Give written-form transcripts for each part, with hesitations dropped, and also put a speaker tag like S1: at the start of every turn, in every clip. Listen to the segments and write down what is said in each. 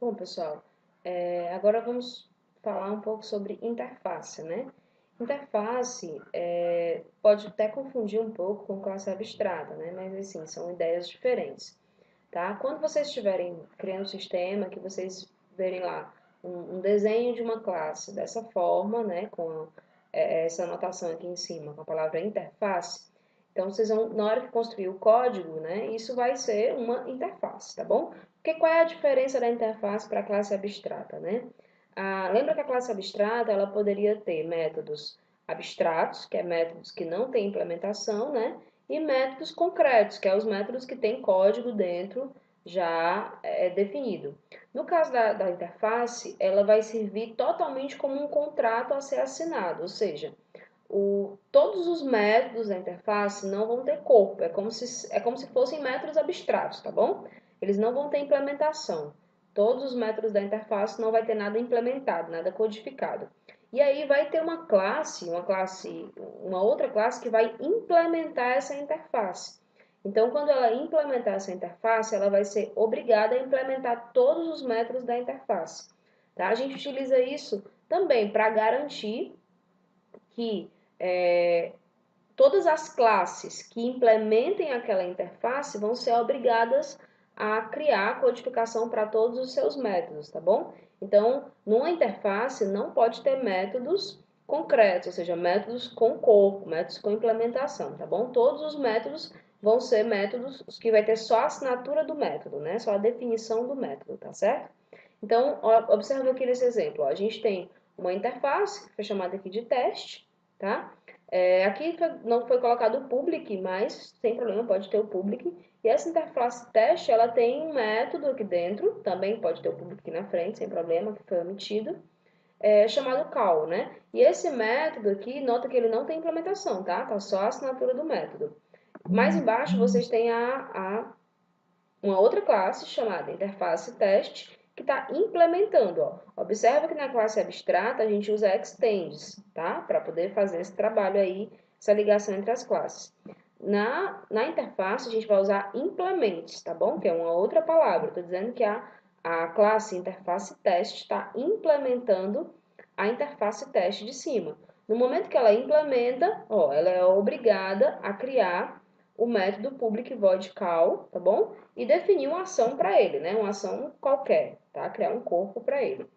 S1: Bom, pessoal, agora vamos falar um pouco sobre interface, né? Interface pode até confundir um pouco com classe abstrata, né? Mas, assim, são ideias diferentes, tá? Quando vocês estiverem criando um sistema, que vocês verem lá um desenho de uma classe dessa forma, né? Com essa anotação aqui em cima, com a palavra interface, então vocês vão, na hora que construir o código, né? Isso vai ser uma interface, tá bom? Porque qual é a diferença da interface para a classe abstrata, né? Lembra que a classe abstrata ela poderia ter métodos abstratos, que é métodos que não têm implementação, né? E métodos concretos, que é os métodos que têm código dentro já definido. No caso da interface, ela vai servir totalmente como um contrato a ser assinado, ou seja, todos os métodos da interface não vão ter corpo, é como se fossem métodos abstratos, tá bom? Eles não vão ter implementação. Todos os métodos da interface não vai ter nada implementado, nada codificado. E aí vai ter uma outra classe que vai implementar essa interface. Então, quando ela implementar essa interface, ela vai ser obrigada a implementar todos os métodos da interface. Tá? A gente utiliza isso também para garantir que todas as classes que implementem aquela interface vão ser obrigadas a criar codificação para todos os seus métodos, tá bom? Então, numa interface não pode ter métodos concretos, ou seja, métodos com corpo, métodos com implementação, tá bom? Todos os métodos vão ser métodos que vai ter só a assinatura do método, né? Só a definição do método, tá certo? Então, observa aqui nesse exemplo, ó, a gente tem uma interface, que foi chamada aqui de teste, tá? Aqui não foi colocado o public, mas sem problema, pode ter o public. E essa interface teste, ela tem um método aqui dentro, também pode ter o public aqui na frente, sem problema, que foi omitido, chamado call, né? E esse método aqui, nota que ele não tem implementação, tá? Tá só a assinatura do método. Mais embaixo, vocês têm uma outra classe chamada interface teste, que está implementando. Ó. Observa que na classe abstrata a gente usa extends, tá? Para poder fazer esse trabalho aí, essa ligação entre as classes. Na interface a gente vai usar implements, tá bom? Que é uma outra palavra. Estou dizendo que a classe interface teste está implementando a interface teste de cima. No momento que ela implementa, ó, ela é obrigada a criar o método public void call, tá bom? E definir uma ação para ele, né? Uma ação qualquer, tá? Criar um corpo para ele,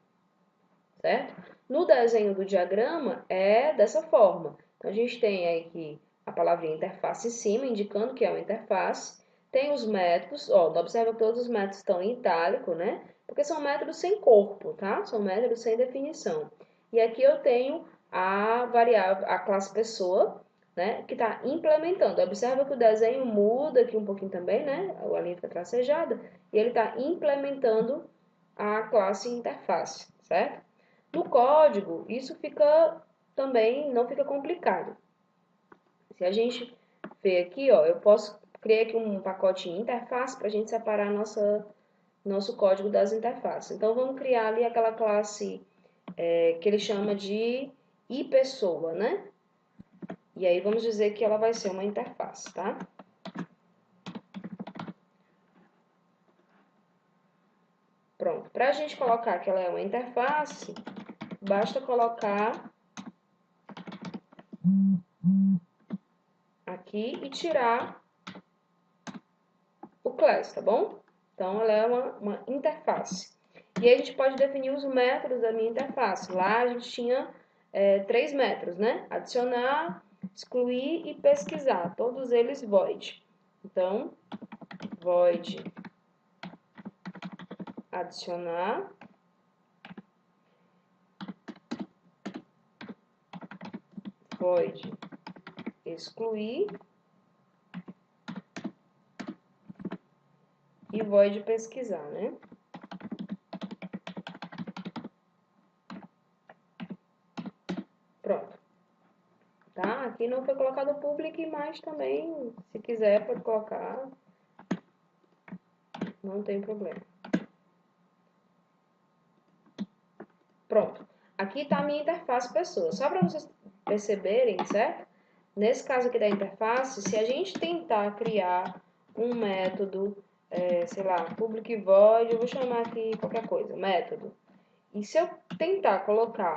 S1: certo? No desenho do diagrama é dessa forma. Então, a gente tem aqui a palavrinha interface em cima, indicando que é uma interface. Tem os métodos, ó, observa que todos os métodos estão em itálico, né? Porque são métodos sem corpo, tá? São métodos sem definição. E aqui eu tenho a variável, a classe pessoa, né, que está implementando. Observa que o desenho muda aqui um pouquinho também, né? A linha fica tracejada. E ele está implementando a classe interface, certo? No código, isso fica também, não fica complicado. Se a gente ver aqui, ó, eu posso criar aqui um pacote interface para a gente separar nosso código das interfaces. Então, vamos criar ali aquela classe que ele chama de iPessoa, né? E aí vamos dizer que ela vai ser uma interface, tá? Pronto. Para a gente colocar que ela é uma interface, basta colocar aqui e tirar o class, tá bom? Então, ela é uma interface. E aí a gente pode definir os métodos da minha interface. Lá a gente tinha 3 métodos, né? Adicionar, excluir e pesquisar. Todos eles void. Então, void adicionar, void excluir e void pesquisar, né? Pronto. Tá? Aqui não foi colocado public, mas também, se quiser, pode colocar. Não tem problema. Pronto. Aqui está a minha interface pessoa. Só para vocês perceberem, certo? Nesse caso aqui da interface, se a gente tentar criar um método sei lá, public void, eu vou chamar aqui qualquer coisa, método. E se eu tentar colocar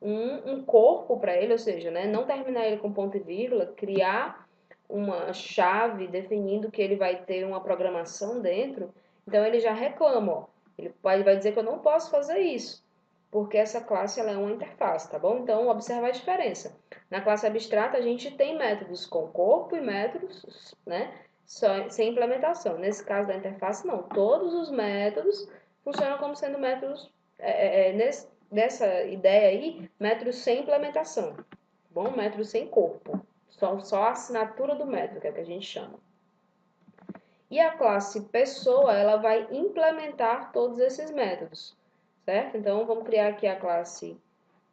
S1: um corpo para ele, ou seja, né, não terminar ele com ponto e vírgula, criar uma chave definindo que ele vai ter uma programação dentro, então ele já reclama, ó. Ele vai dizer que eu não posso fazer isso, porque essa classe ela é uma interface, tá bom? Então, observa a diferença. Na classe abstrata, a gente tem métodos com corpo e métodos, né, sem implementação. Nesse caso da interface, não. Todos os métodos funcionam como sendo métodos, nessa ideia aí, métodos sem implementação, tá bom? Métodos sem corpo. Só a assinatura do método, que é o que a gente chama. E a classe pessoa, ela vai implementar todos esses métodos, certo? Então, vamos criar aqui a classe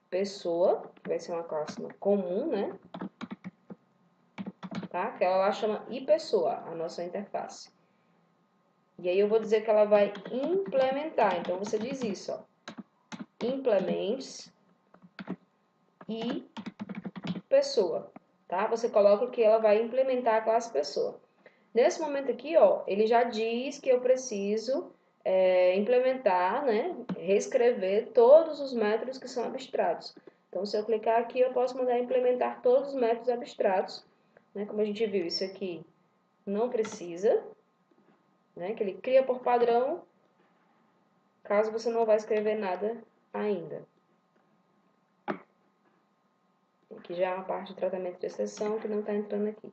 S1: pessoa, que vai ser uma classe comum, né? Tá? Que ela lá chama iPessoa, a nossa interface. E aí eu vou dizer que ela vai implementar. Então, você diz isso, ó. Implements e pessoa, tá? Você coloca que ela vai implementar a classe pessoa. Nesse momento aqui, ó, ele já diz que eu preciso implementar, né, reescrever todos os métodos que são abstratos. Então, se eu clicar aqui, eu posso mandar implementar todos os métodos abstratos, né? Como a gente viu, isso aqui não precisa, né? Que ele cria por padrão, caso você não vá escrever nada ainda. Aqui já é uma parte de tratamento de exceção que não está entrando aqui.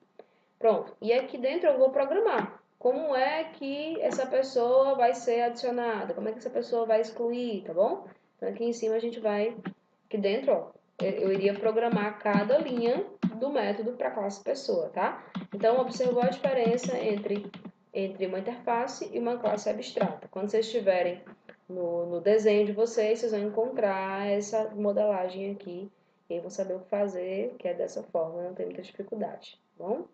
S1: Pronto. E aqui dentro eu vou programar. Como é que essa pessoa vai ser adicionada? Como é que essa pessoa vai excluir, tá bom? Então aqui em cima a gente vai, aqui dentro, ó, eu iria programar cada linha do método para a classe pessoa, tá? Então observou a diferença entre uma interface e uma classe abstrata. Quando vocês estiverem no desenho de vocês vão encontrar essa modelagem aqui e aí vão saber o que fazer, que é dessa forma, não tem muita dificuldade, tá bom?